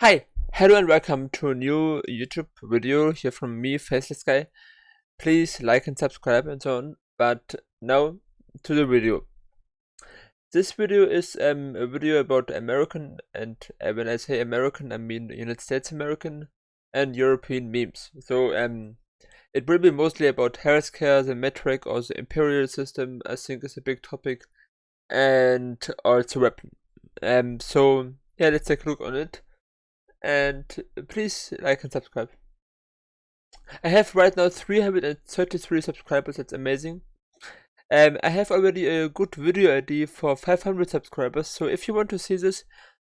Hi, hello and welcome to a new YouTube video here from me, Faceless guy. Please like and subscribe and so on. But now to the video. This video is a video about American, and when I say American, I mean United States American and European memes. So it will be mostly about healthcare, the metric or the imperial system. I think is a big topic, and also weapon. So yeah, let's take a look on it. And please like and subscribe. I have right now 333 subscribers. That's amazing. I have already a good video idea for 500 subscribers, so if you want to see this,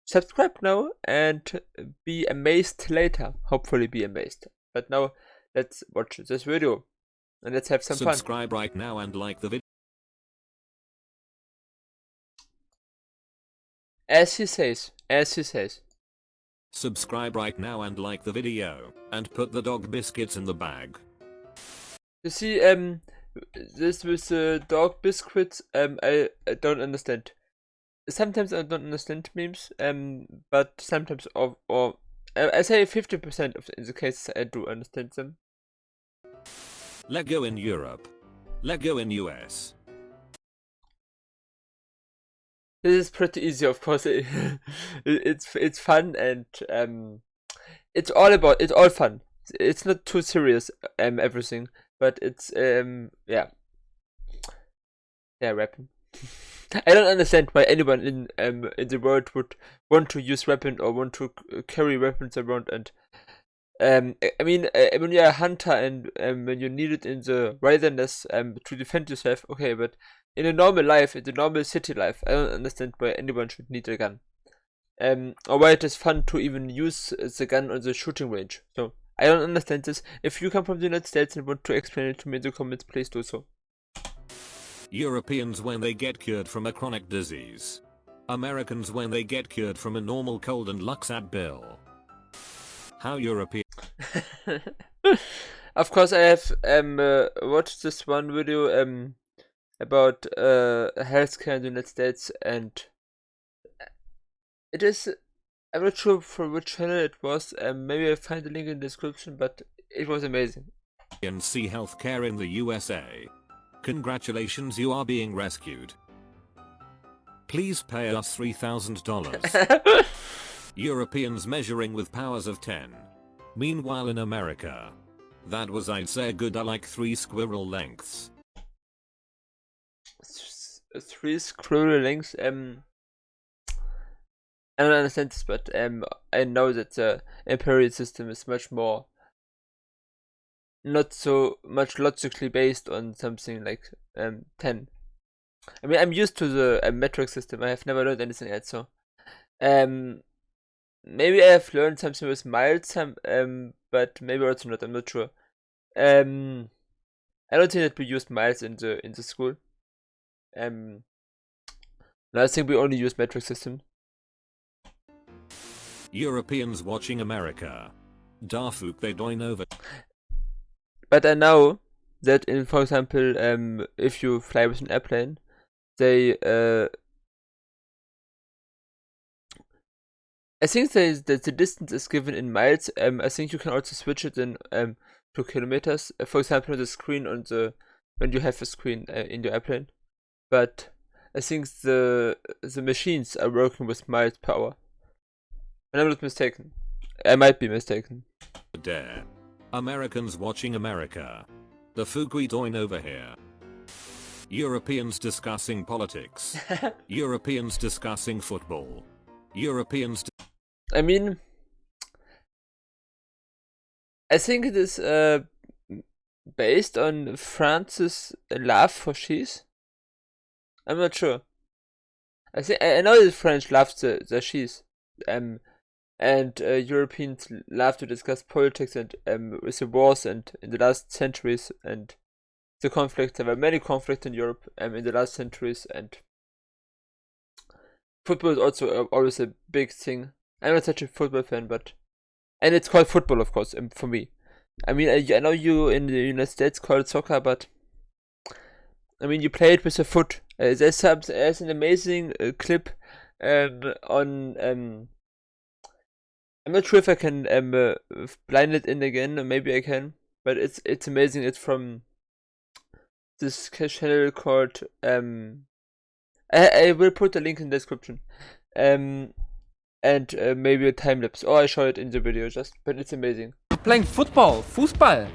subscribe now and be amazed later. Hopefully be amazed. But now let's watch this video and let's have some fun. Subscribe right now and like the video. As he says. Subscribe right now and like the video, and put the dog biscuits in the bag. You see, this with the dog biscuits, I don't understand. Sometimes I don't understand memes, but sometimes or I say 50% of the cases I do understand them. Lego in Europe. Lego in US. This is pretty easy, of course. It's fun and it's all fun. It's not too serious, everything, but it's yeah, weapon. I don't understand why anyone in the world would want to use weapon or want to carry weapons around. And I mean, when you're a hunter and when you need it in the wilderness to defend yourself, okay, but in a normal life, in the normal city life, I don't understand why anyone should need a gun. Or why it is fun to even use the gun on the shooting range. So I don't understand this. If you come from the United States and want to explain it to me in the comments, please do so. Europeans when they get cured from a chronic disease. Americans when they get cured from a normal cold and lux ab bill. How European. Of course, I have watched this one video about healthcare in the United States, and it is, I'm not sure for which channel it was. Maybe I'll find the link in the description, but it was amazing. See healthcare in the USA. Congratulations, you are being rescued. Please pay us $3,000. Europeans measuring with powers of 10. Meanwhile in America, that was, I'd say, a good like 3 squirrel lengths. 3 squirrel lengths. I don't understand this, but I know that the imperial system is much more, not so much logically based on something like 10. I mean, I'm used to the metric system. I have never learned anything else, so maybe I have learned something with miles, but maybe also not. I'm not sure. I don't think that we used miles in the school. No, I think we only use metric system. Europeans watching America. Darfuk they doin over. But I know that in, for example, if you fly with an airplane, they I think that the distance is given in miles. I think you can also switch it in to kilometers. For example, the screen on when you have a screen in your airplane. But I think the machines are working with miles per hour. And I'm not mistaken. I might be mistaken. Dare. Americans watching America. The Fugui doin over here. Europeans discussing politics. Europeans discussing football. Europeans. I mean, I think it is based on France's love for cheese. I'm not sure. I know the French love the cheese. And Europeans love to discuss politics and with the wars and in the last centuries and the conflicts. There were many conflicts in Europe in the last centuries, and football is also always a big thing. I'm not such a football fan, and it's called football, of course, for me. I mean, I know you in the United States call it soccer, but I mean, you play it with a foot. There's an amazing clip on I'm not sure if I can blind it in again, or maybe I can. But it's amazing. It's from this channel called I will put the link in the description. And maybe a time lapse, or I show it in the video just. But it's amazing. Playing football, Fußball,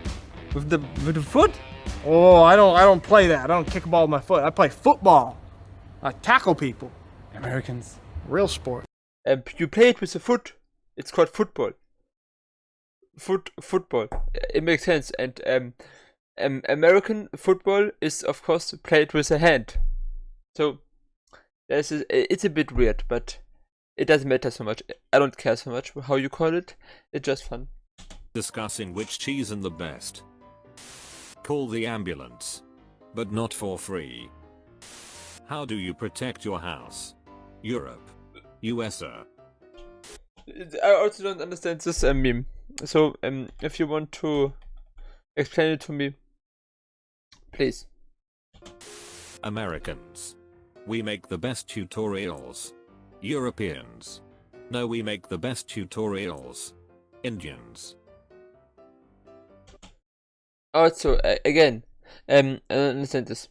with the foot. Oh, I don't play that. I don't kick a ball with my foot. I play football. I tackle people. Americans. Real sport. You play it with the foot. It's called football. Football. It makes sense. And American football is of course played with a hand. So it's a bit weird, but it doesn't matter so much. I don't care so much how you call it. It's just fun. Discussing which cheese is the best. Call the ambulance. But not for free. How do you protect your house? Europe. USA. I also don't understand this meme. So if you want to explain it to me, please. Americans. We make the best tutorials. Europeans. No, we make the best tutorials. Indians. Also, again, I don't understand this.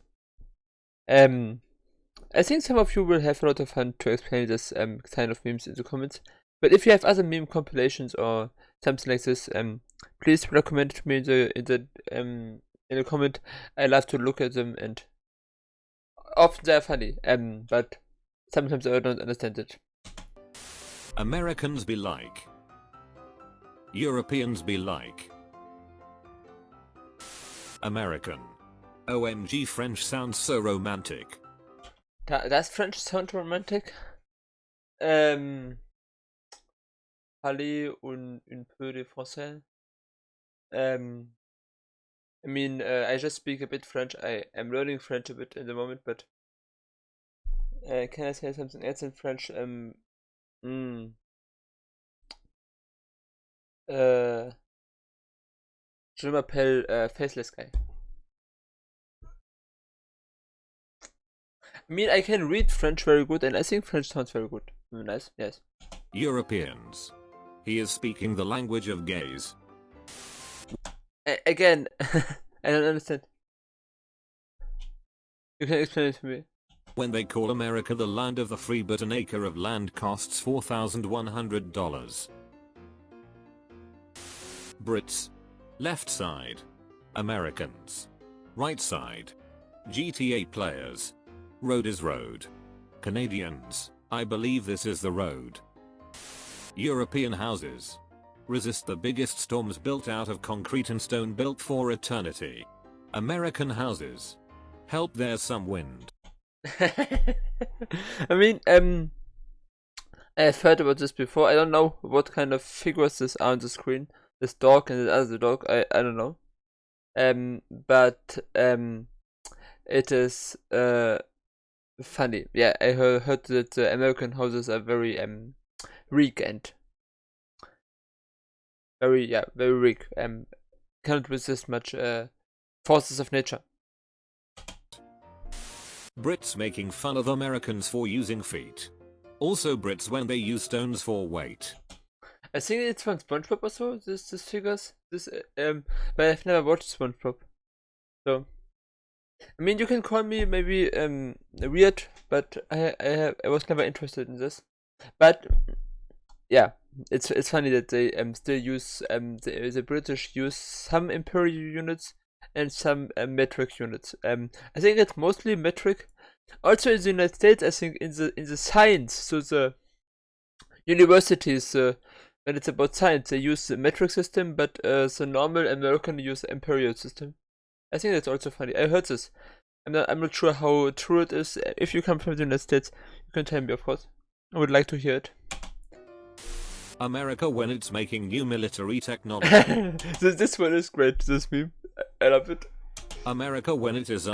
I think some of you will have a lot of fun to explain this kind of memes in the comments. But if you have other meme compilations or something like this, please recommend it to me in the comment. I love to look at them, and often they're funny. But sometimes I don't understand it. Americans be like. Europeans be like. American. OMG, French sounds so romantic. Does French sound romantic? Parler un peu de français. I mean, I just speak a bit French. I am learning French a bit in the moment, but can I say something else in French? Je m'appelle Faceless guy. I mean, I can read French very good, and I think French sounds very good. Nice, yes. Europeans. He is speaking the language of gays. Again, I don't understand. You can explain it to me. When they call America the land of the free, but an acre of land costs $4,100. Brits. Left side. Americans. Right side. GTA players. Road is road. Canadians. I believe this is the road. European houses. Resist the biggest storms built out of concrete and stone, built for eternity. American houses. Help, there's some wind. I mean, I've heard about this before. I don't know what kind of figures this are on the screen. This dog and the other dog. I don't know. But it is funny. Yeah, I heard that the American houses are very weak and very weak. Cannot resist much forces of nature. Brits making fun of Americans for using feet. Also Brits when they use stones for weight. I think it's from SpongeBob or so. This figures this but I've never watched SpongeBob. So I mean, you can call me maybe weird, but I was never interested in this. But yeah, it's funny that they still use the British use some imperial units and some metric units. I think it's mostly metric. Also in the United States, I think in the science, so the universities when it's about science, they use the metric system, but the normal American use the imperial system. I think that's also funny. I heard this. I'm not sure how true it is. If you come from the United States, you can tell me, of course. I would like to hear it. America when it's making new military technology. This one is great, this meme. I love it. America when it is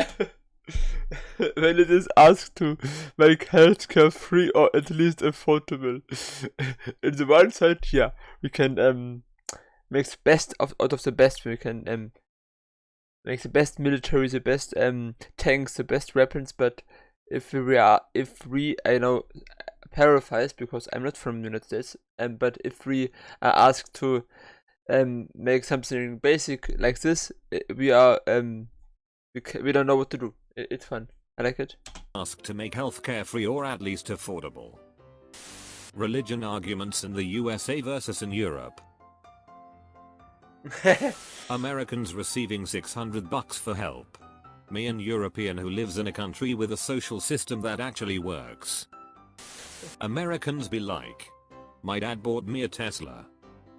when it is asked to make healthcare free or at least affordable. In the one side, yeah, we can make the best out of the best. We can make the best military, the best tanks, the best weapons. But if we I know paraphrase because I'm not from the United States, but if we are asked to make something basic like this, we don't know what to do. It's fun. I like it. Asked to make healthcare free or at least affordable. Religion arguments in the USA versus in Europe. Americans receiving $600 for help. Me, an European who lives in a country with a social system that actually works. Americans be like, my dad bought me a Tesla.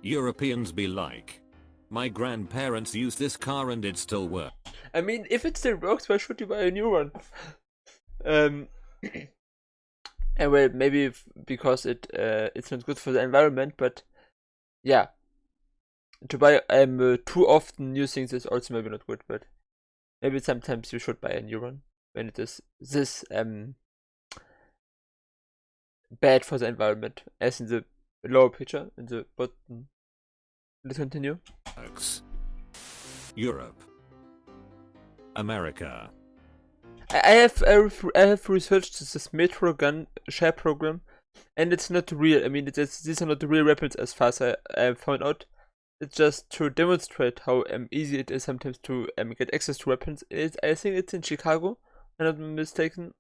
Europeans be like, my grandparents used this car and it still works. I mean, if it still works, why should you buy a new one? And well, maybe because it's not good for the environment, but yeah, to buy too often new things is also maybe not good. But maybe sometimes you should buy a new one when it is this bad for the environment, as in the lower picture in the bottom. Let's continue. Europe. America. I have researched this metro gun share program, and it's not real. I mean, these are not real weapons as far as I found out. It's just to demonstrate how easy it is sometimes to get access to weapons. I think it's in Chicago, if I'm not mistaken.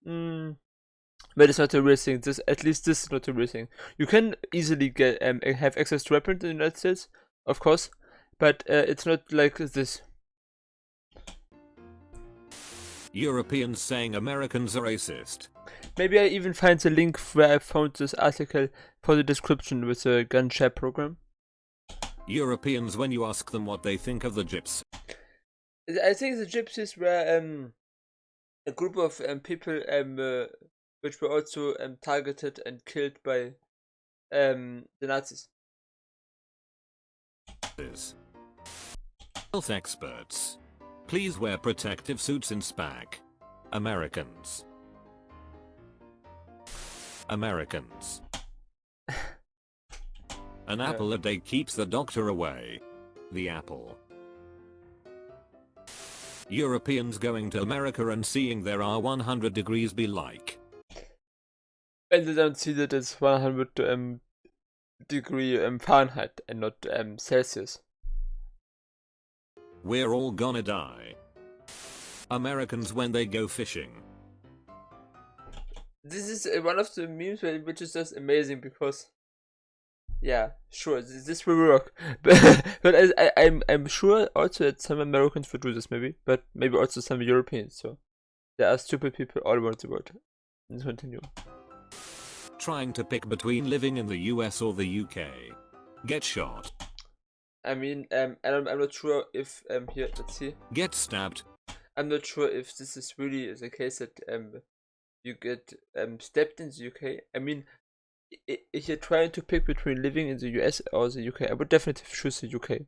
But it's not a real thing. At least this is not a real thing. You can easily get have access to weapons in the United States, of course, but it's not like this. Europeans saying Americans are racist. Maybe I even find the link where I found this article for the description with the gun share program. Europeans when you ask them what they think of the gyps. I think the gypsies were a group of people which were also targeted and killed by the Nazis. Health experts. Please wear protective suits in SPAC. Americans. Americans. An apple a day keeps the doctor away. The apple. Europeans going to America and seeing there are 100 degrees be like. And they don't see that it's 100 degree Fahrenheit and not Celsius. We're all gonna die. Americans when they go fishing. This is one of the memes which is just amazing because, yeah, sure, this will work. But I'm sure also that some Americans would do this maybe, but maybe also some Europeans. So there are stupid people all over the world. Let's continue. Trying to pick between living in the US or the UK. Get shot. I mean, I'm not sure if here, let's see. Get stabbed. I'm not sure if this is really the case that you get stabbed in the UK. I mean, if you're trying to pick between living in the US or the UK, I would definitely choose the UK.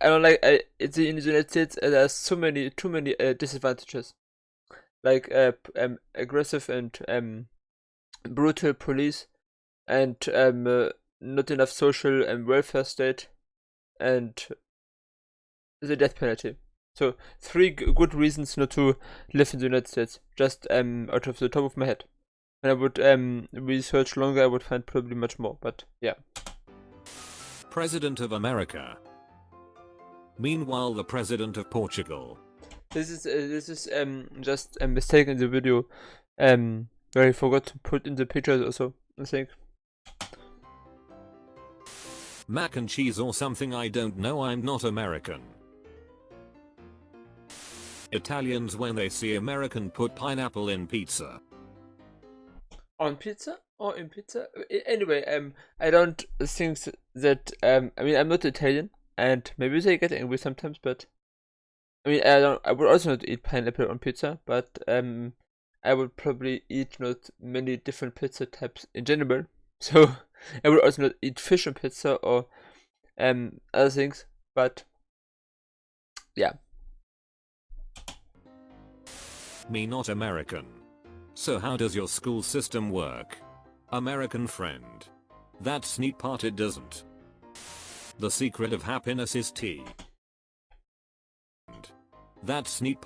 I don't like in the United States. There are too many disadvantages, like aggressive and brutal police, and not enough social and welfare state, and the death penalty. So 3 good reasons not to live in the United States, just out of the top of my head. And I would research longer, I would find probably much more, but yeah. President of America. Meanwhile, the President of Portugal. This is just a mistake in the video, where I forgot to put in the pictures also, I think. Mac and cheese or something, I don't know, I'm not American. Italians when they see American put pineapple in pizza. On pizza or in pizza? Anyway, I don't think that I mean, I'm not Italian, and maybe they get angry sometimes, but I mean, I would also not eat pineapple on pizza, but I would probably eat not many different pizza types in general. So I would also not eat fish on pizza or other things, but yeah. Me not American. So how does your school system work? American friend. That's neat part, it doesn't. The secret of happiness is tea. That's neat.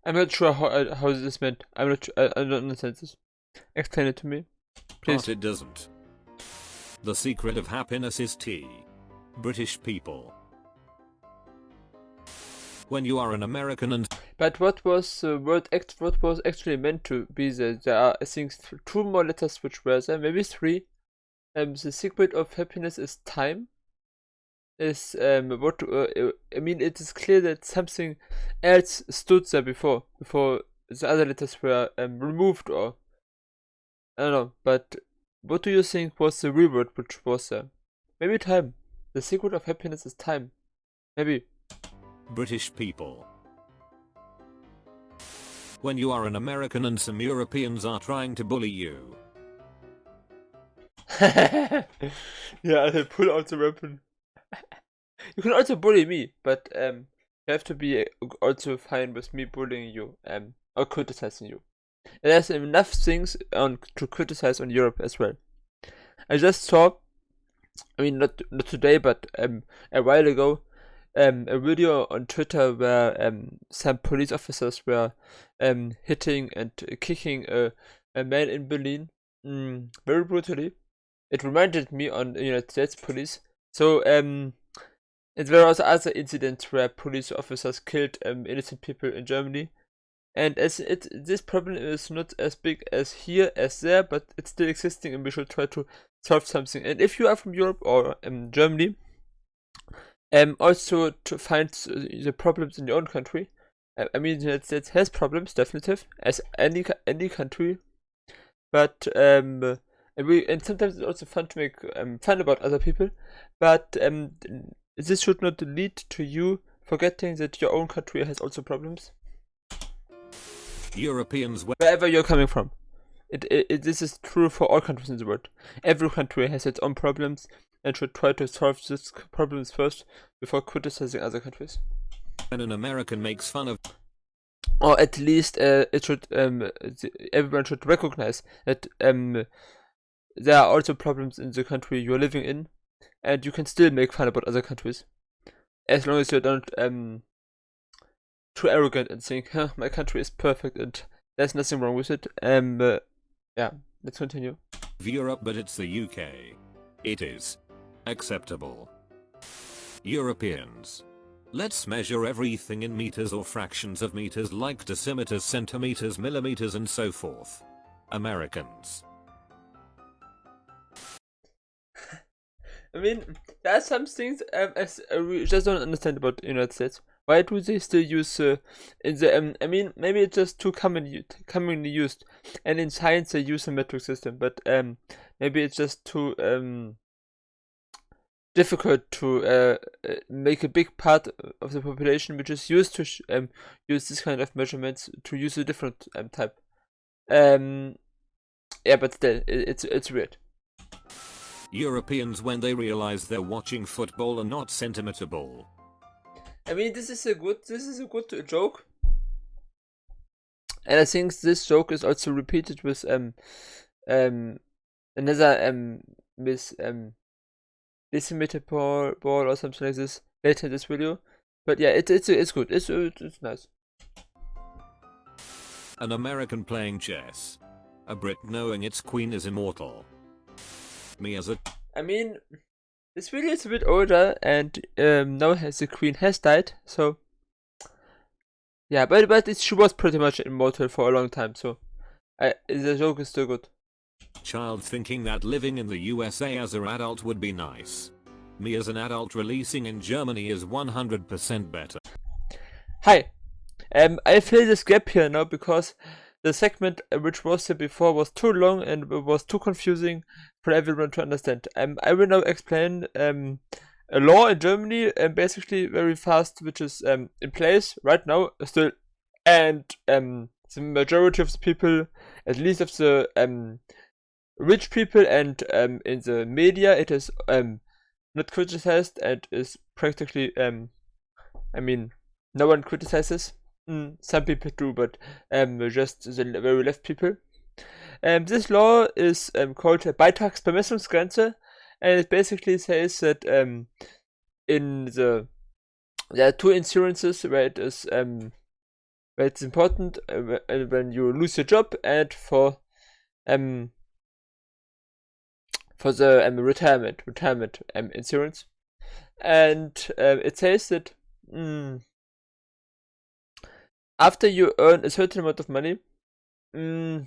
I'm not sure how this is meant. I'm not. I don't understand this. Explain it to me, please. But it doesn't. The secret of happiness is tea. British people. When you are an American and But what was the word? What was actually meant to be there? There are, I think, 2 more letters which were there, maybe 3. The secret of happiness is time. Is what? I mean, it is clear that something else stood there before the other letters were removed, or I don't know. But what do you think was the real word which was there? Maybe time. The secret of happiness is time. Maybe. British people. When you are an American and some Europeans are trying to bully you. Yeah, I pull out the weapon. You can also bully me, but you have to be also fine with me bullying you or criticizing you. There's enough things to criticize on Europe as well. I just saw, I mean not today, but a while ago, a video on Twitter where some police officers were hitting and kicking a man in Berlin very brutally. It reminded me on United States police. So and there were also other incidents where police officers killed innocent people in Germany. And as this problem is not as big as here as there, but it's still existing, and we should try to solve something. And if you are from Europe or Germany, also to find the problems in your own country. I mean, the United States has problems, definitive, as any country, but and sometimes it's also fun to make fun about other people, but this should not lead to you forgetting that your own country has also problems. Europeans Wherever you're coming from, this is true for all countries in the world. Every country has its own problems and should try to solve these problems first before criticizing other countries. when an American makes fun of Or at least it should everyone should recognize that there are also problems in the country you're living in, and you can still make fun about other countries, as long as you don't too arrogant and think, huh, my country is perfect and there's nothing wrong with it. Yeah, let's continue. Europe, but it's the UK. It is acceptable. Europeans. Let's measure everything in meters or fractions of meters like decimeters, centimeters, millimeters and so forth. Americans. I mean, there are some things as we just don't understand about the United States. Why do they still use in the I mean, maybe it's just too commonly used, and in science they use a metric system, but maybe it's just too difficult to make a big part of the population which is used to use this kind of measurements to use a different type. Yeah, but still, it's weird. Europeans when they realize they're watching football and not centimeter ball. I mean, this is a good joke, and I think this joke is also repeated with another with decimeter ball or something like this later in this video. But yeah, it's good. It's nice. An American playing chess. A Brit knowing its queen is immortal. Me as a I mean, this video is a bit older, and now the queen has died, so yeah, but she was pretty much immortal for a long time, so the joke is still good. child thinking that living in the USA as an adult would be nice. Me as an adult releasing in Germany is 100% better. Hi, I fill this gap here now because the segment which was here before was too long and was too confusing for everyone to understand. I will now explain a law in Germany, basically very fast, which is in place right now still, and the majority of the people, at least of the rich people and in the media, it is not criticized and is practically I mean, no one criticizes. Some people do, but just the very left people. This law is called Beitragsbemessungsgrenze, and it basically says that there are two insurances where it is but it's important when you lose your job and for the retirement insurance. And it says that after you earn a certain amount of money, you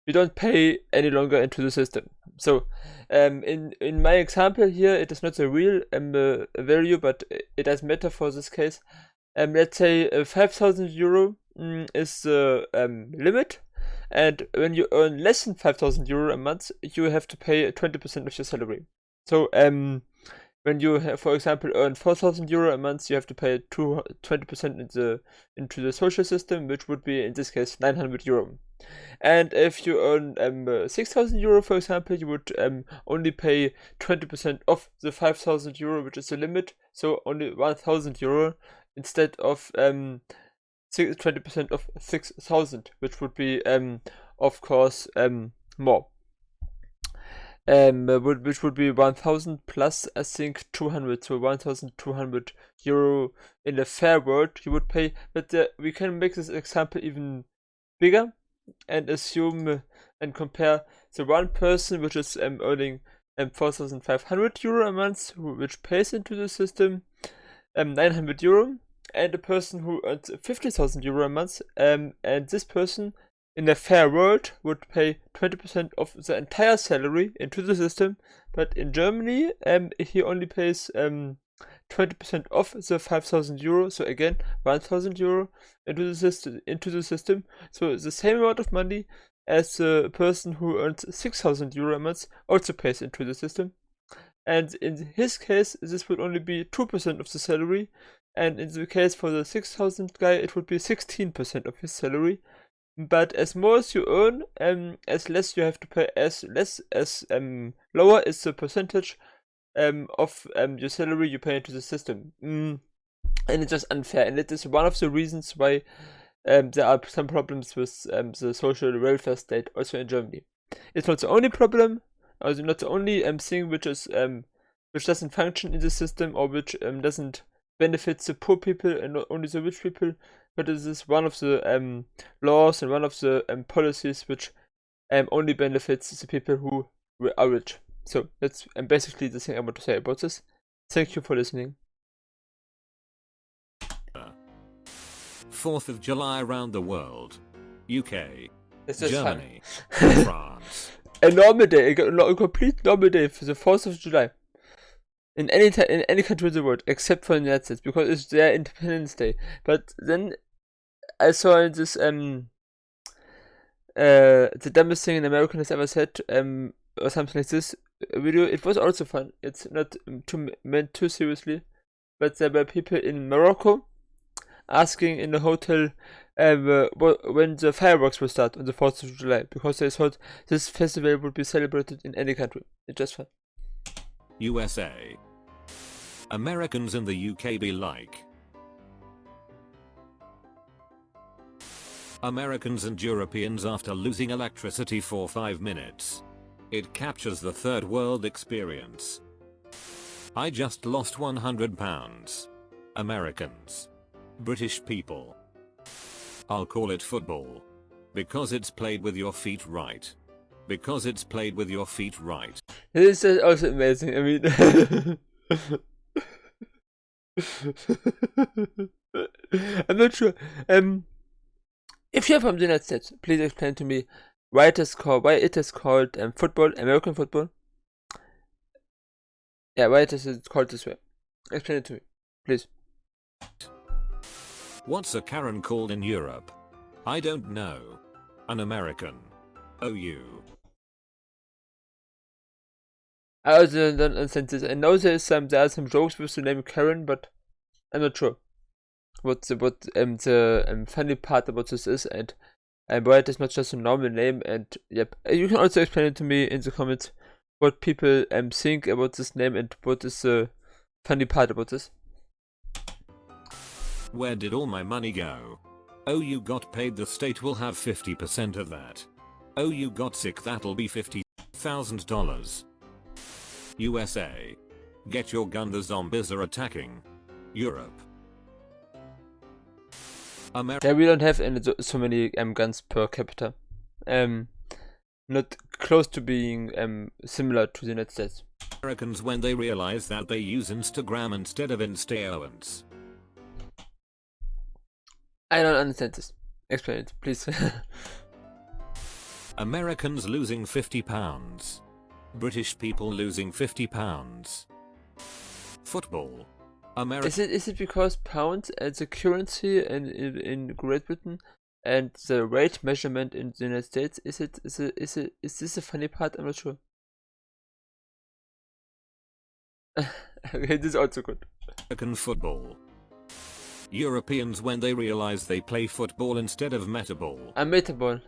don't pay any longer into the system. So in my example here, it is not a real value, but it does matter for this case. Let's say 5,000 euro is the limit, and when you earn less than 5,000 euro a month, you have to pay 20% of your salary. So when you have, for example, earn 4,000 euro a month, you have to pay 20% into the social system, which would be in this case 900 euro. And if you earn 6,000 euro, for example, you would only pay 20% of the 5,000 euro, which is the limit. So only 1,000 euro instead of 20% of 6,000, which would be of course more. Which would be 1,000 plus, I think, 200, so 1,200 euro in a fair world you would pay. But we can make this example even bigger and assume and compare the one person which is earning 4,500 euro a month, which pays into the system 900 euro, and a person who earns 50,000 euro a month, and this person in a fair world would pay 20% of the entire salary into the system, but in Germany he only pays 20% of the 5,000 euro, so again 1,000 euro into the system. So the same amount of money as the person who earns 6,000 euro a month also pays into the system. And in his case, this would only be 2% of the salary, and in the case for the 6,000 guy, it would be 16% of his salary. But as more as you earn, as less you have to pay, as lower is the percentage of your salary you pay into the system. And it's just unfair, and it is one of the reasons why there are some problems with the social welfare state also in Germany. It's not the only problem, also not the only thing which doesn't function in the system, or which doesn't benefit the poor people and not only the rich people, but it is one of the laws and one of the policies which only benefits the people who are rich. So that's basically the thing I want to say about this. Thank you for listening. 4th of July around the world. UK, This is Germany, fun. France. A normal day, a complete normal day for the 4th of July. In any country in the world, except for the United States, because it's their Independence Day. But then I saw this the dumbest thing an American has ever said, or something like this video. It was also fun. It's not meant too seriously, but there were people in Morocco asking in the hotel when the fireworks will start on the 4th of July, because they thought this festival would be celebrated in any country. It's just fun. USA. Americans in the UK be like. Americans and Europeans after losing electricity for 5 minutes. It captures the third world experience. I just lost £100. Americans. British people. I'll call it football. Because it's played with your feet right. Because it's played with your feet right. This is also amazing. I mean, I'm not sure. If you're from the United States, please explain to me why it is called football, American football. Yeah, why it is called this way. Explain it to me, please. What's a Karen called in Europe? I don't know. An American. OU. I also don't understand this. I know there are some jokes with the name Karen, but I'm not sure what the funny part about this is, and why it is not just a normal name. And yep, you can also explain it to me in the comments what people think about this name and what is the funny part about this. Where did all my money go? Oh, you got paid, the state will have 50% of that. Oh, you got sick, that'll be $50,000. USA. Get your gun, the zombies are attacking. Europe. Yeah, we don't have so many guns per capita. Not close to being similar to the United States. Americans when they realize that they use Instagram instead of Installants. I don't understand this. Explain it, please. Americans losing 50 pounds. British people losing 50 pounds. Football. Is it because pounds as a currency in Great Britain and the rate measurement in the United States? Is this a funny part? I'm not sure. Okay, this is also good. American football. Europeans when they realize they play football instead of metaball. A metaball.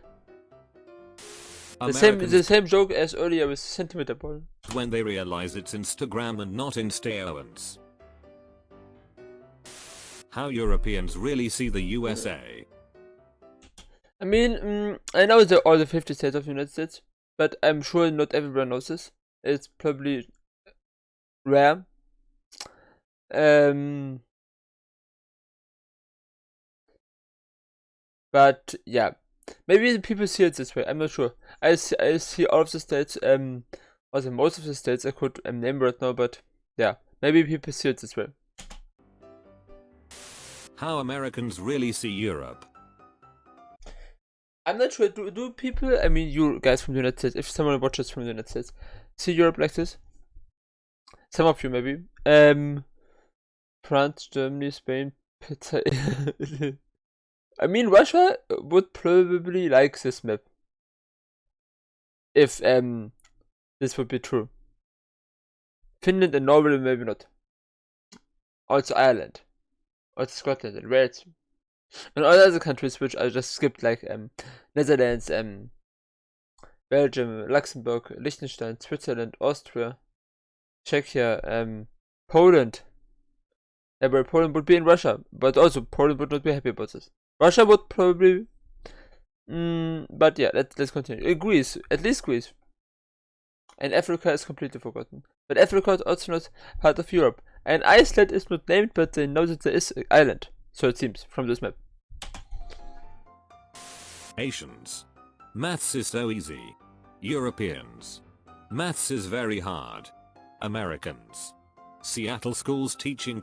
The same joke as earlier with centimeter ball. When they realize it's Instagram and not Installants. How Europeans really see the USA. I mean, I know all the 50 states of the United States, but I'm sure not everyone knows this. It's probably rare. But yeah, maybe people see it this way. I'm not sure. I see all of the states. Also most of the states I could name right now, but yeah, maybe people see it this way. How Americans really see Europe. I'm not sure. Do people? I mean, you guys from the United States. If someone watches from the United States, see Europe like this? Some of you maybe. France, Germany, Spain, pizza. I mean, Russia would probably like this map. If this would be true. Finland and Norway maybe not. Also Ireland. Also Scotland and Wales. And all other countries which I just skipped, like Netherlands, Belgium, Luxembourg, Liechtenstein, Switzerland, Austria, Czechia, Poland. Yeah, but Poland would be in Russia, but also Poland would not be happy about this. Russia would probably, but yeah, let's continue. Greece, at least Greece. And Africa is completely forgotten. But Africa is also not part of Europe. And Iceland is not named, but they know that there is an island. So it seems, from this map. Asians. Maths is so easy. Europeans. Maths is very hard. Americans. Seattle schools teaching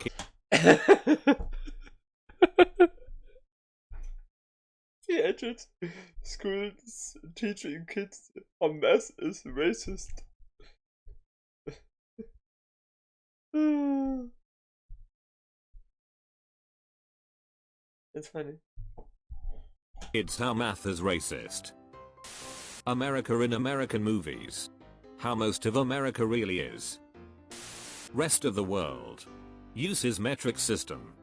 Seattle schools teaching kids how math is racist. It's funny. It's how math is racist. America in American movies. How most of America really is. Rest of the world. Uses metric system.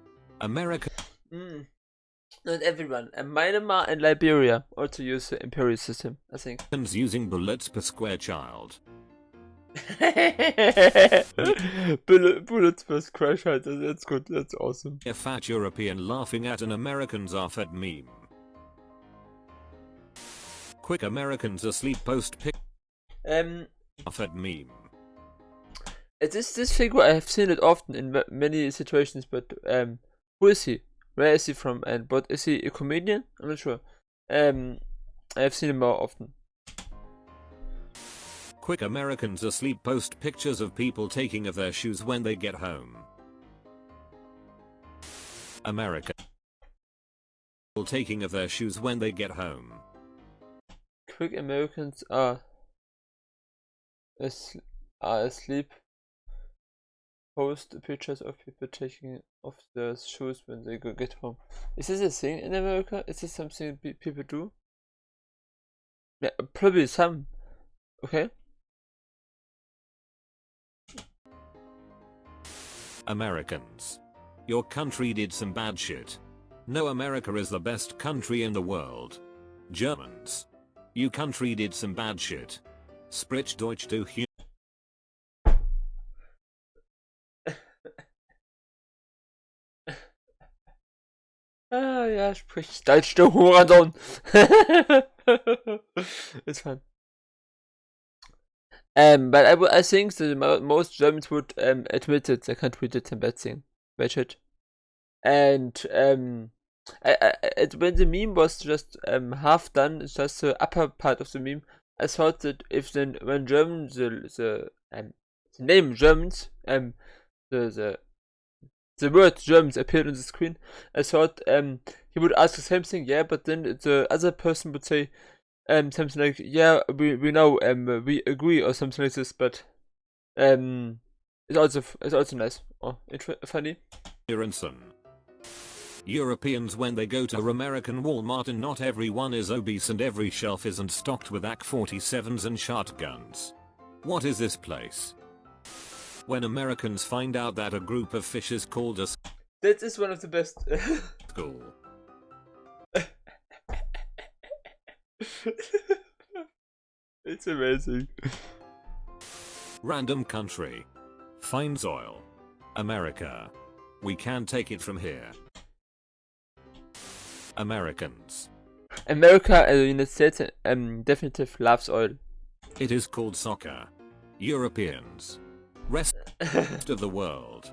America. Not everyone. And Myanmar and Liberia also use the imperial system, I think. Using bullets per square child. Bullets per square child. That's good. That's awesome. A fat European laughing at an American's off-at meme. Quick Americans asleep post pic. Off-at meme. This figure, I have seen it often in many situations, but who is he? Where is he from? And but is he a comedian? I'm not sure. I have seen him more often. Quick Americans asleep post pictures of people taking off their shoes when they get home. America. People taking off their shoes when they get home. Quick Americans are asleep. Post pictures of people taking off their shoes when they get home. Is this a thing in America? Is this something people do? Yeah, probably some. Okay. Americans. Your country did some bad shit. No, America is the best country in the world. Germans. You country did some bad shit. Sprich Deutsch du Hu. Ah, ja, sprich Deutsch, du Hurensohn. It's fun. But I think that most Germans would admit that their country did some bad shit. And When the meme was just half done, it's just the upper part of the meme. I thought that if then when Germans the name Germans the word Germans appeared on the screen, I thought he would ask the same thing, yeah, but then the other person would say something like, yeah, we know, we agree, or something like this, but it's also nice or funny. Europeans, when they go to an American Walmart, and not everyone is obese and every shelf isn't stocked with AK-47s and shotguns. What is this place? When Americans find out that a group of fishes called a That is one of the best. school. It's amazing. Random country. Finds oil. America. We can't take it from here. Americans. America, the United States, definitely loves oil. It is called soccer. Europeans. Rest of the world.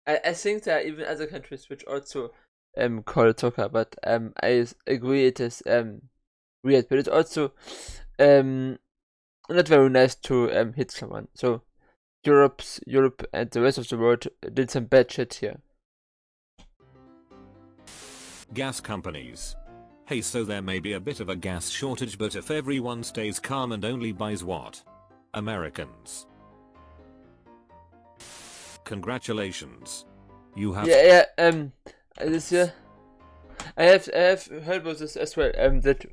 I think there are even other countries which also call it soccer, but I agree it is weird, but it's also not very nice to hit someone. So Europe and the rest of the world did some bad shit here. Gas companies. Hey, so there may be a bit of a gas shortage, but if everyone stays calm and only buys what? Americans. Congratulations. You have This year I have heard about this as well. That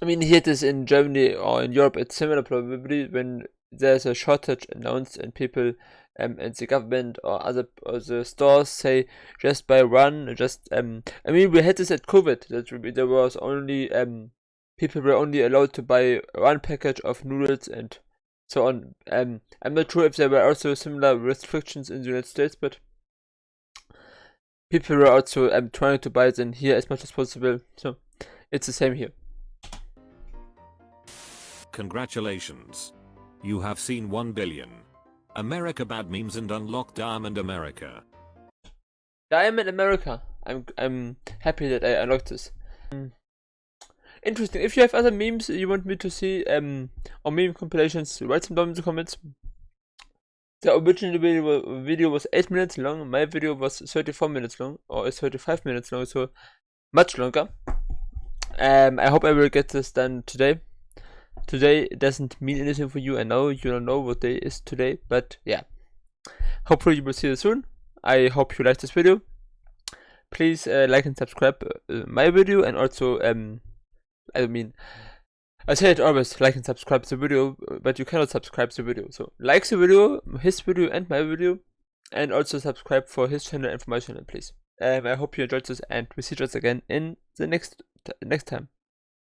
I mean, here it is in Germany or in Europe. It's similar probably when there's a shortage announced and people and the government or the stores say just buy one. Just I mean, we had this at COVID. That there was only people were only allowed to buy one package of noodles and so on. I'm not sure if there were also similar restrictions in the United States, but people were also trying to buy them here as much as possible. So it's the same here. Congratulations. You have seen 1 billion. America bad memes and unlocked Diamond America. Diamond America. I'm happy that I unlocked this. Interesting. If you have other memes you want me to see or meme compilations, write them down in the comments. The original video was 8 minutes long. My video was 34 minutes long, or 35 minutes long, so much longer. I hope I will get this done today. Today doesn't mean anything for you. I know you don't know what day is today, but yeah. Hopefully you will see it soon. I hope you like this video. Please like and subscribe my video, and also I say it always, like and subscribe the video, but you cannot subscribe the video. So like the video, his video and my video, and also subscribe for his channel and for my channel, please. I hope you enjoyed this, and we see us again in the next time.